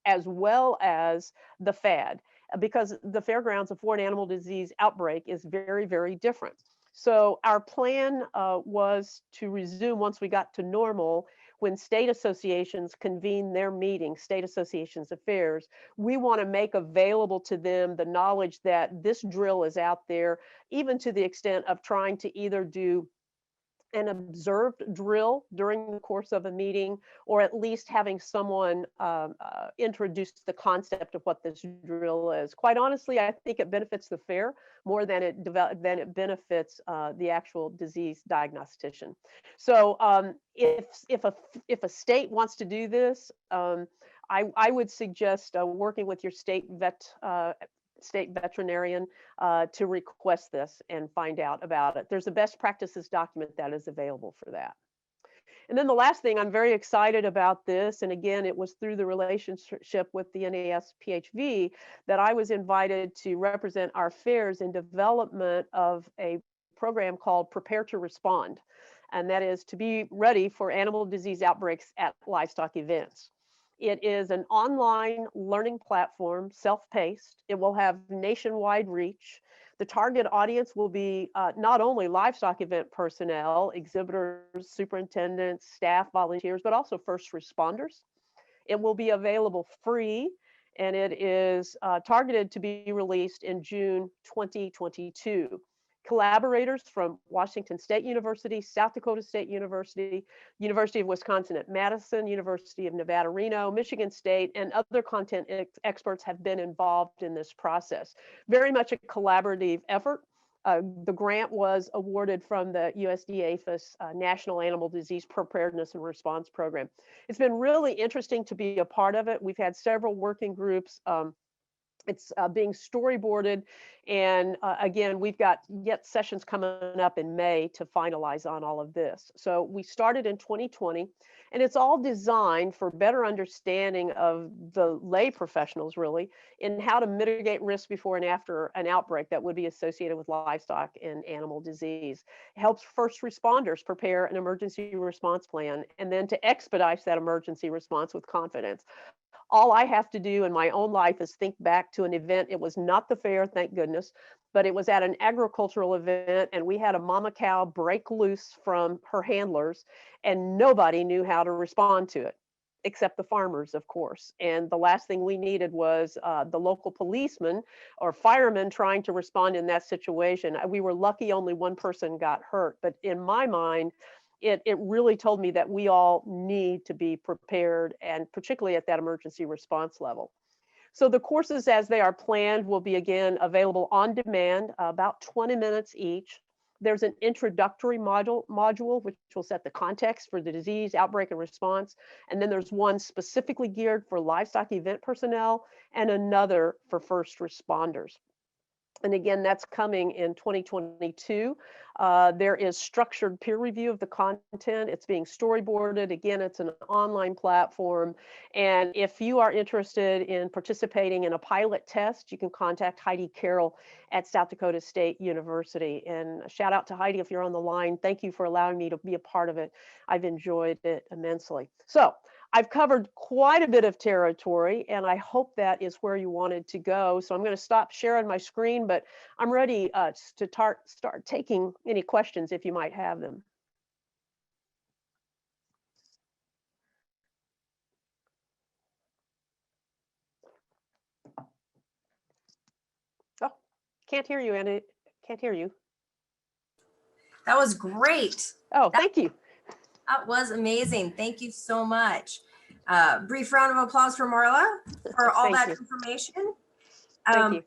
[SPEAKER 2] as well as the FAD, because the fairgrounds of foreign animal disease outbreak is very, very different. So our plan was to resume once we got to normal. When state associations convene their meetings, state associations affairs, we want to make available to them the knowledge that this drill is out there, even to the extent of trying to either do an observed drill during the course of a meeting, or at least having someone introduce the concept of what this drill is. Quite honestly, I think it benefits the fair more than it benefits the actual disease diagnostician. So if a state wants to do this, I would suggest working with your state veterinarian to request this and find out about it. There's a best practices document that is available for that. And then the last thing, I'm very excited about this, and again, it was through the relationship with the NASPHV that I was invited to represent our fairs in development of a program called Prepare to Respond, and that is to be ready for animal disease outbreaks at livestock events. It is an online learning platform, self-paced. It will have nationwide reach. The target audience will be not only livestock event personnel, exhibitors, superintendents, staff, volunteers, but also first responders. It will be available free, and it is targeted to be released in June 2022. Collaborators from Washington State University, South Dakota State University, University of Wisconsin at Madison, University of Nevada, Reno, Michigan State, and other content experts have been involved in this process. Very much a collaborative effort. The grant was awarded from the USDA-APHIS National Animal Disease Preparedness and Response Program. It's been really interesting to be a part of it. We've had several working groups. It's being storyboarded. And again, we've got yet sessions coming up in May to finalize on all of this. So we started in 2020, and it's all designed for better understanding of the lay professionals, really, in how to mitigate risk before and after an outbreak that would be associated with livestock and animal disease. It helps first responders prepare an emergency response plan, and then to expedite that emergency response with confidence. All I have to do in my own life is think back to an event. It was not the fair, thank goodness, but it was at an agricultural event, and we had a mama cow break loose from her handlers, and nobody knew how to respond to it, except the farmers, of course. And the last thing we needed was the local policeman or fireman trying to respond in that situation. We were lucky only one person got hurt, but in my mind, it really told me that we all need to be prepared, and particularly at that emergency response level. So the courses as they are planned will be again available on demand, about 20 minutes each. There's an introductory module which will set the context for the disease, outbreak, and response. And then there's one specifically geared for livestock event personnel and another for first responders. And again, that's coming in 2022. There is structured peer review of the content. It's being storyboarded. Again, it's an online platform. And if you are interested in participating in a pilot test, you can contact Heidi Carroll at South Dakota State University. And a shout out to Heidi if you're on the line. Thank you for allowing me to be a part of it. I've enjoyed it immensely. So I've covered quite a bit of territory, and I hope that is where you wanted to go. So I'm going to stop sharing my screen, but I'm ready to start taking any questions if you might have them. Oh, can't hear you, Annie. Can't hear you.
[SPEAKER 1] That was great.
[SPEAKER 2] Oh, thank you.
[SPEAKER 1] That was amazing. Thank you so much. Brief round of applause for Marla for all that information.
[SPEAKER 2] Thank you.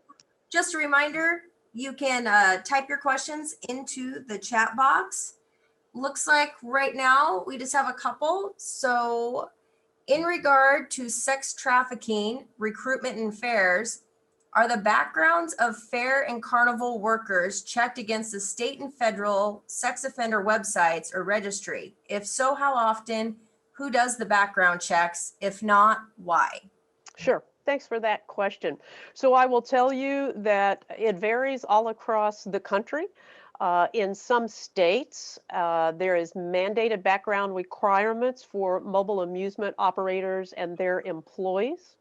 [SPEAKER 1] Just a reminder, you can type your questions into the chat box. Looks like right now we just have a couple. So in regard to sex trafficking, recruitment, and fairs, are the backgrounds of fair and carnival workers checked against the state and federal sex offender websites or registry? If so, how often? Who does the background checks? If not, why?
[SPEAKER 2] Sure. Thanks for that question. So I will tell you that it varies all across the country. In some states, there is mandated background requirements for mobile amusement operators and their employees.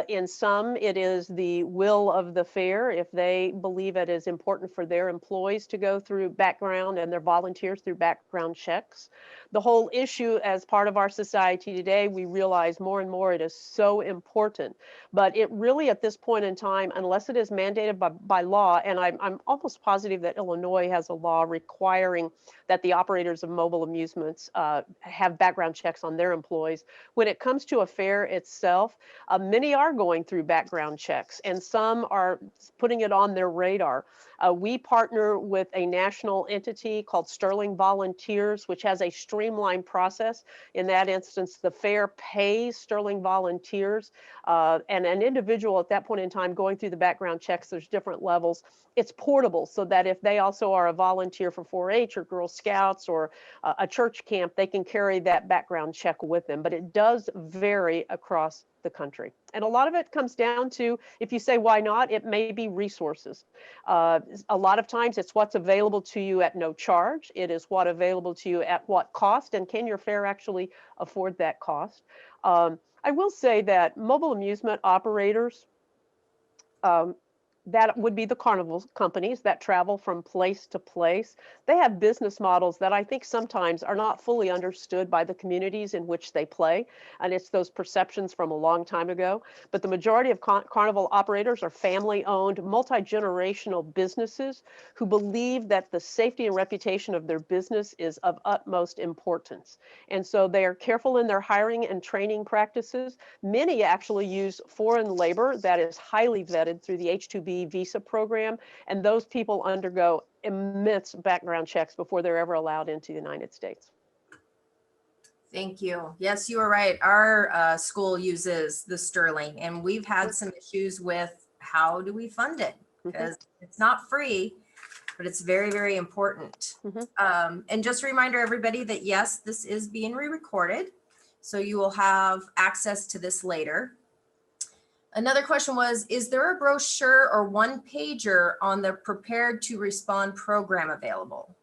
[SPEAKER 2] In some, it is the will of the fair if they believe it is important for their employees to go through background and their volunteers through background checks. The whole issue as part of our society today, we realize more and more it is so important. But it really, at this point in time, unless it is mandated by law, and I'm almost positive that Illinois has a law requiring that the operators of mobile amusements have background checks on their employees. When it comes to a fair itself, many are going through background checks, and some are putting it on their radar. We partner with a national entity called Sterling Volunteers, which has a streamlined process. In that instance, the fair pays Sterling Volunteers, and an individual at that point in time going through the background checks, there's different levels. It's portable so that if they also are a volunteer for 4-H or Girl Scouts or a church camp, they can carry that background check with them. But it does vary across the country. And a lot of it comes down to, if you say, why not? It may be resources. A lot of times it's what's available to you at no charge. It is what available to you at what cost, and can your fair actually afford that cost? I will say that mobile amusement operators, that would be the carnival companies that travel from place to place. They have business models that I think sometimes are not fully understood by the communities in which they play. And it's those perceptions from a long time ago. But the majority of carnival operators are family-owned, multi-generational businesses who believe that the safety and reputation of their business is of utmost importance. And so they are careful in their hiring and training practices. Many actually use foreign labor that is highly vetted through the H-2B H-1B visa program, and those people undergo immense background checks before they're ever allowed into the United States.
[SPEAKER 1] Thank you. Yes, you are right. Our school uses the Sterling, and we've had some issues with how do we fund it, because it's not free, but it's very, very important. And just a reminder, everybody, that yes, this is being re-recorded, so you will have access to this later. Another question was, is there a brochure or one pager on the Prepared to Respond program available?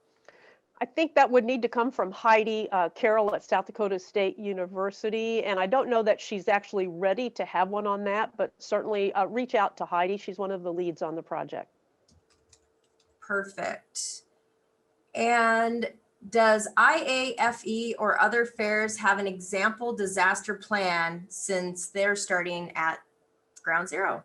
[SPEAKER 2] I think that would need to come from Heidi Carroll at South Dakota State University. And I don't know that she's actually ready to have one on that, but certainly reach out to Heidi. She's one of the leads on the project.
[SPEAKER 1] Perfect. And does IAFE or other fairs have an example disaster plan since they're starting at ground zero?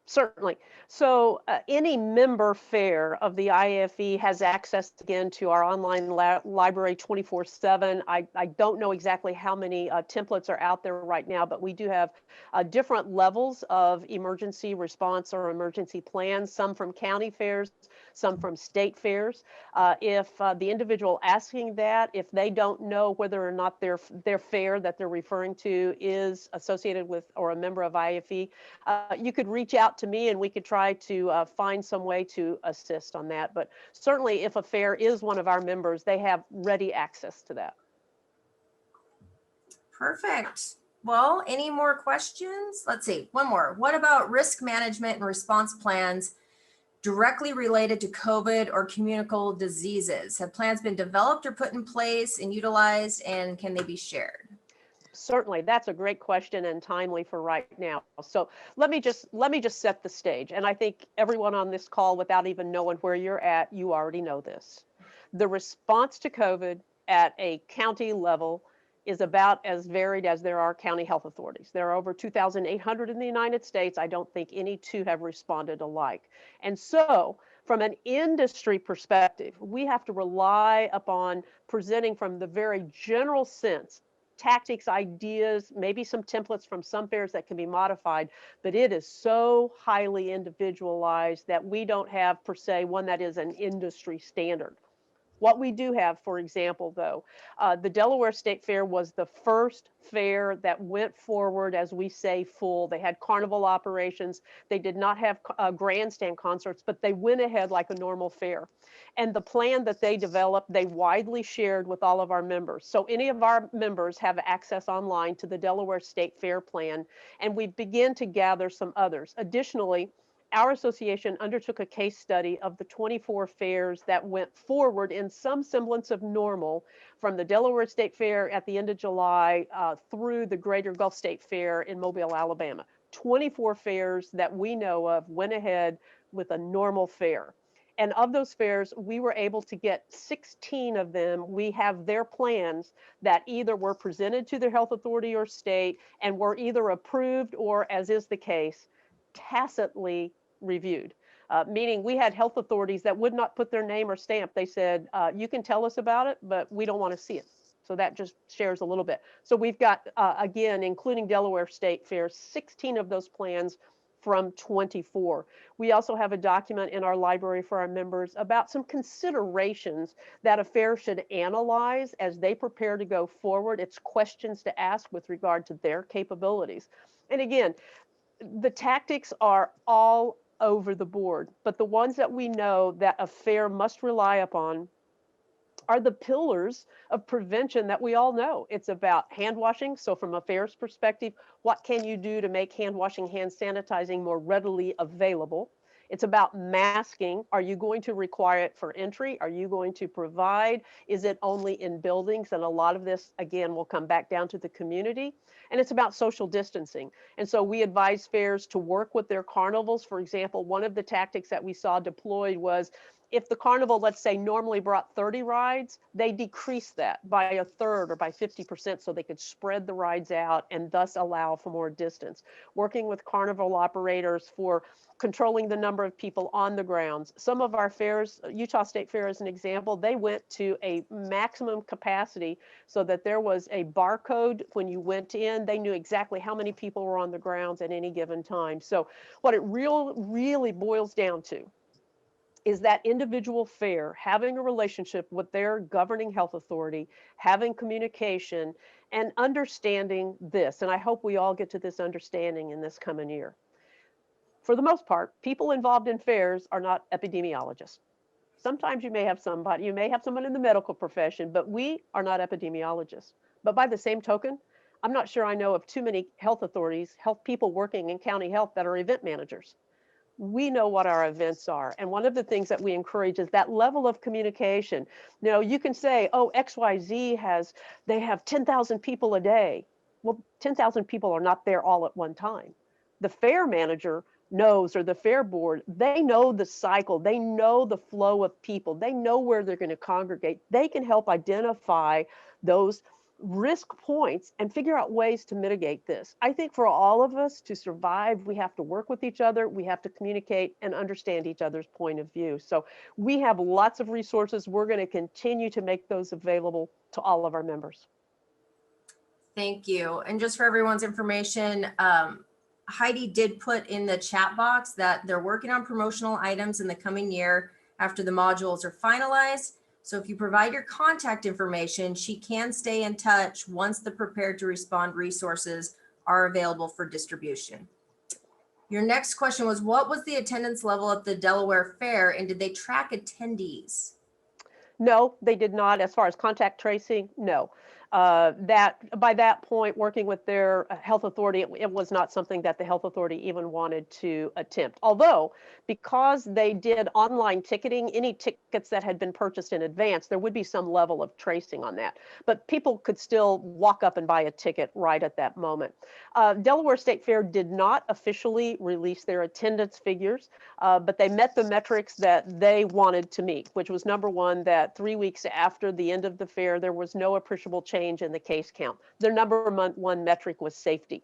[SPEAKER 2] Certainly. So any member fair of the IFE has access again to our online library 24/7. I don't know exactly how many templates are out there right now, but we do have different levels of emergency response or emergency plans, some from county fairs, some from state fairs. If the individual asking that, if they don't know whether or not their fair that they're referring to is associated with or a member of IFE, you could reach out to me and we could try to find some way to assist on that. But certainly if a fair is one of our members, they have ready access to that.
[SPEAKER 1] Perfect. Well, any more questions? Let's see, one more. What about risk management and response plans directly related to COVID or communicable diseases? Have plans been developed or put in place and utilized, and can they be shared?
[SPEAKER 2] Certainly, that's a great question and timely for right now. So let me just set the stage. And I think everyone on this call, without even knowing where you're at, you already know this. The response to COVID at a county level is about as varied as there are county health authorities. There are over 2,800 in the United States. I don't think any two have responded alike. And so from an industry perspective, we have to rely upon presenting from the very general sense tactics, ideas, maybe some templates from some fairs that can be modified, but it is so highly individualized that we don't have per se one that is an industry standard. What we do have, for example, though, the Delaware State Fair was the first fair that went forward, as we say, full. They had carnival operations. They did not have grandstand concerts, but they went ahead like a normal fair. And the plan that they developed, they widely shared with all of our members. So any of our members have access online to the Delaware State Fair plan, and we begin to gather some others. Additionally, our association undertook a case study of the 24 fairs that went forward in some semblance of normal from the Delaware State Fair at the end of July through the Greater Gulf State Fair in Mobile, Alabama. 24 fairs that we know of went ahead with a normal fair. And of those fairs, we were able to get 16 of them. We have their plans that either were presented to their health authority or state and were either approved or, as is the case, tacitly reviewed, meaning we had health authorities that would not put their name or stamp. They said, you can tell us about it, but we don't want to see it. So that just shares a little bit. So we've got, again, including Delaware State Fair, 16 of those plans from 24. We also have a document in our library for our members about some considerations that a fair should analyze as they prepare to go forward. It's questions to ask with regard to their capabilities. And again, the tactics are all over the board, but the ones that we know that a fair must rely upon are the pillars of prevention that we all know. It's about hand washing. So from a fair's perspective, what can you do to make hand washing, hand sanitizing more readily available? It's about masking. Are you going to require it for entry? Are you going to provide? Is it only in buildings? And a lot of this, again, will come back down to the community. And it's about social distancing. And so we advise fairs to work with their carnivals. For example, one of the tactics that we saw deployed was if the carnival, let's say, normally brought 30 rides, they decreased that by a third or by 50% so they could spread the rides out and thus allow for more distance. Working with carnival operators for controlling the number of people on the grounds. Some of our fairs, Utah State Fair as an example, they went to a maximum capacity so that there was a barcode when you went in. They knew exactly how many people were on the grounds at any given time. So what it really boils down to is that individual fair having a relationship with their governing health authority, having communication, and understanding this. And I hope we all get to this understanding in this coming year. For the most part, people involved in fairs are not epidemiologists. Sometimes you may have someone in the medical profession, but we are not epidemiologists. But by the same token, I'm not sure I know of too many health authorities, health people working in county health that are event managers. We know what our events are. And one of the things that we encourage is that level of communication. Now, you can say, oh, XYZ they have 10,000 people a day. Well, 10,000 people are not there all at one time. The fair manager knows, or the fair board, they know the cycle, they know the flow of people, they know where they're going to congregate. They can help identify those risk points and figure out ways to mitigate this. I think for all of us to survive, we have to work with each other, we have to communicate and understand each other's point of view. So we have lots of resources. We're going to continue to make those available to all of our members.
[SPEAKER 1] Thank you. And just for everyone's information, Heidi did put in the chat box that they're working on promotional items in the coming year after the modules are finalized. So if you provide your contact information, she can stay in touch once the prepared to respond resources are available for distribution. Your next question was, what was the attendance level at the Delaware Fair and did they track attendees?
[SPEAKER 2] No, they did not. As far as contact tracing, no. That by that point, working with their health authority, it was not something that the health authority even wanted to attempt. Although, because they did online ticketing, any tickets that had been purchased in advance, there would be some level of tracing on that. But people could still walk up and buy a ticket right at that moment. Delaware State Fair did not officially release their attendance figures, but they met the metrics that they wanted to meet, which was number one, that 3 weeks after the end of the fair, there was no appreciable change in the case count. Their number one metric was safety.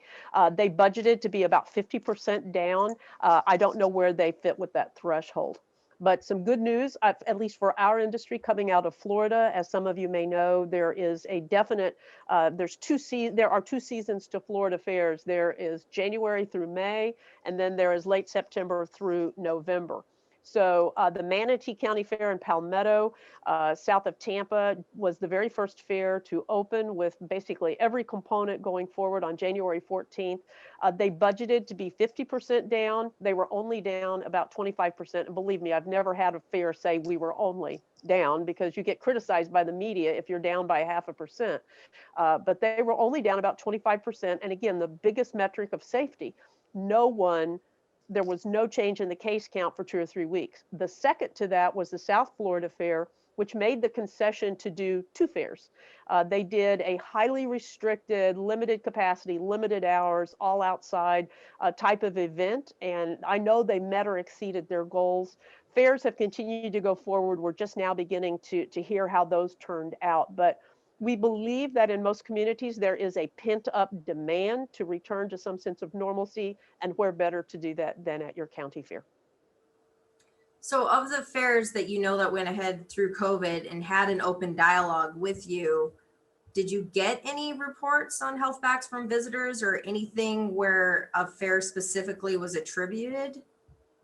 [SPEAKER 2] They budgeted to be about 50% down. I don't know where they fit with that threshold. But some good news, at least for our industry coming out of Florida, as some of you may know, there is a definite, there are two seasons to Florida fairs. There is January through May, and then there is late September through November. So the Manatee County Fair in Palmetto, south of Tampa, was the very first fair to open with basically every component going forward on January 14th. They budgeted to be 50% down. They were only down about 25%. And believe me, I've never had a fair say we were only down, because you get criticized by the media if you're down by 0.5%. But they were only down about 25%. And again, the biggest metric of safety, there was no change in the case count for 2 or 3 weeks. The second to that was the South Florida Fair, which made the concession to do 2 fairs. They did a highly restricted, limited capacity, limited hours, all outside type of event. And I know they met or exceeded their goals. Fairs have continued to go forward. We're just now beginning to hear how those turned out. But we believe that in most communities, there is a pent-up demand to return to some sense of normalcy, and where better to do that than at your county fair.
[SPEAKER 1] So of the fairs that you know that went ahead through COVID and had an open dialogue with you, did you get any reports on health backs from visitors or anything where a fair specifically was attributed?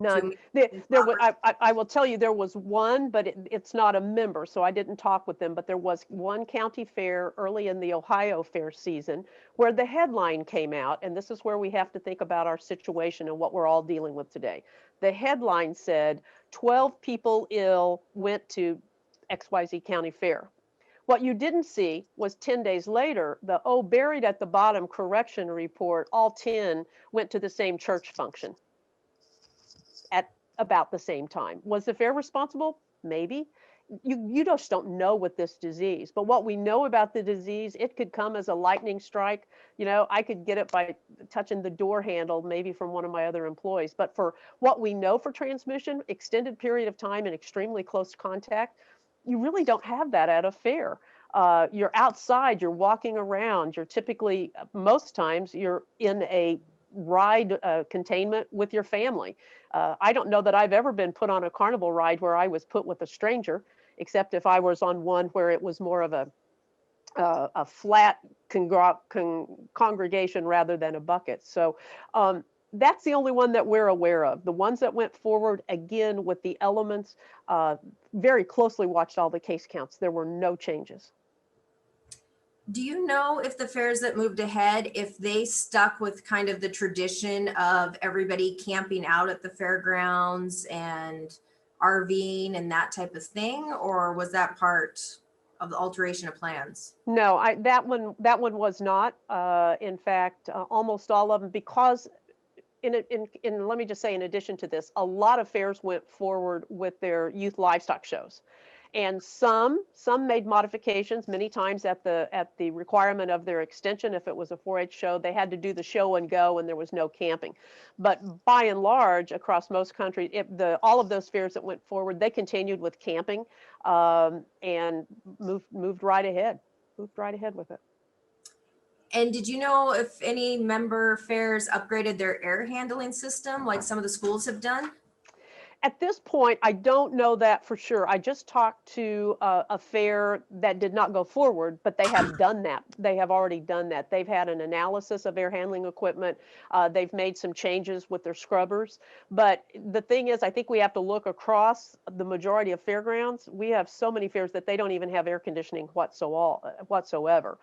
[SPEAKER 2] None. I will tell you, there was one, but it's not a member, so I didn't talk with them. But there was one county fair early in the Ohio fair season where the headline came out, and this is where we have to think about our situation and what we're all dealing with today. The headline said, 12 people ill went to XYZ County Fair. What you didn't see was 10 days later, buried at the bottom correction report, all 10 went to the same church function at about the same time. Was the fair responsible? Maybe. you just don't know with this disease. But what we know about the disease, it could come as a lightning strike. I could get it by touching the door handle, maybe from one of my other employees. But for what we know for transmission, extended period of time and extremely close contact, you really don't have that at a fair. You're outside, you're walking around, you're typically, most times, you're in a ride containment with your family. I don't know that I've ever been put on a carnival ride where I was put with a stranger, except if I was on one where it was more of a flat congregation rather than a bucket. So that's the only one that we're aware of. The ones that went forward, again, with the elements, very closely watched all the case counts. There were no changes.
[SPEAKER 1] Do you know if the fairs that moved ahead, if they stuck with kind of the tradition of everybody camping out at the fairgrounds and RVing and that type of thing, or was that part of the alteration of plans?
[SPEAKER 2] No, that one was not. In fact, almost all of them, because let me just say, in addition to this, a lot of fairs went forward with their youth livestock shows. And some made modifications many times at the requirement of their extension. If it was a 4-H show, they had to do the show and go, and there was no camping. But by and large, across most countries, all of those fairs that went forward, they continued with camping, and moved right ahead. Moved right ahead with it.
[SPEAKER 1] And did you know if any member fairs upgraded their air handling system like some of the schools have done?
[SPEAKER 2] At this point, I don't know that for sure. I just talked to a fair that did not go forward, but they have done that. They have already done that. They've had an analysis of air handling equipment. They've made some changes with their scrubbers. But the thing is, I think we have to look across the majority of fairgrounds. We have so many fairs that they don't even have air conditioning whatsoever.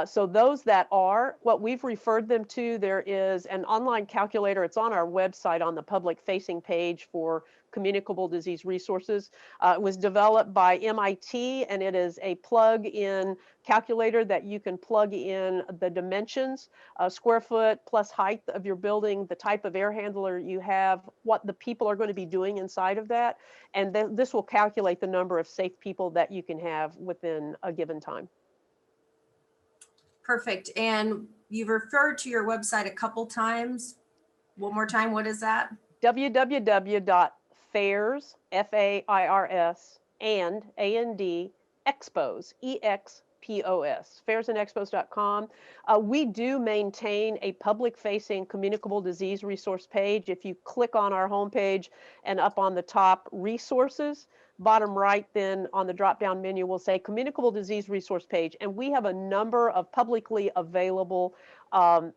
[SPEAKER 2] So those that are, what we've referred them to, there is an online calculator. It's on our website on the public facing page for communicable disease resources. It was developed by MIT, and it is a plug-in calculator that you can plug in the dimensions, square foot plus height of your building, the type of air handler you have, what the people are going to be doing inside of that, and then this will calculate the number of safe people that you can have within a given time.
[SPEAKER 1] Perfect. And you've referred to your website a couple times. One more time, what is that?
[SPEAKER 2] www.fairs, F-A-I-R-S, and expos, E-X-P-O-S, fairsandexpos.com. We do maintain a public-facing communicable disease resource page. If you click on our homepage and up on the top, resources, bottom right, then on the drop-down menu will say communicable disease resource page. And we have a number of publicly available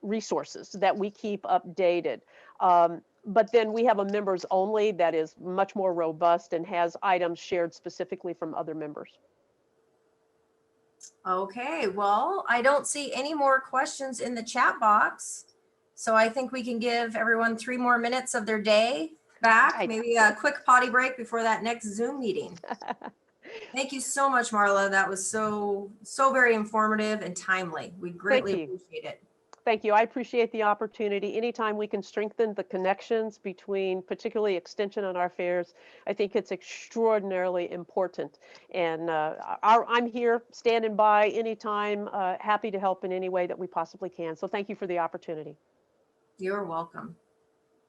[SPEAKER 2] resources that we keep updated. But then we have a members only that is much more robust and has items shared specifically from other members.
[SPEAKER 1] Okay, well, I don't see any more questions in the chat box. So I think we can give everyone 3 more minutes of their day back,
[SPEAKER 2] Right.
[SPEAKER 1] maybe a quick potty break before that next Zoom meeting. Thank you so much, Marla. That was so very informative and timely. We greatly appreciate it.
[SPEAKER 2] Thank you. I appreciate the opportunity. Anytime we can strengthen the connections between particularly Extension and our fairs, I think it's extraordinarily important. And I'm here standing by anytime, happy to help in any way that we possibly can. So thank you for the opportunity.
[SPEAKER 1] You're welcome.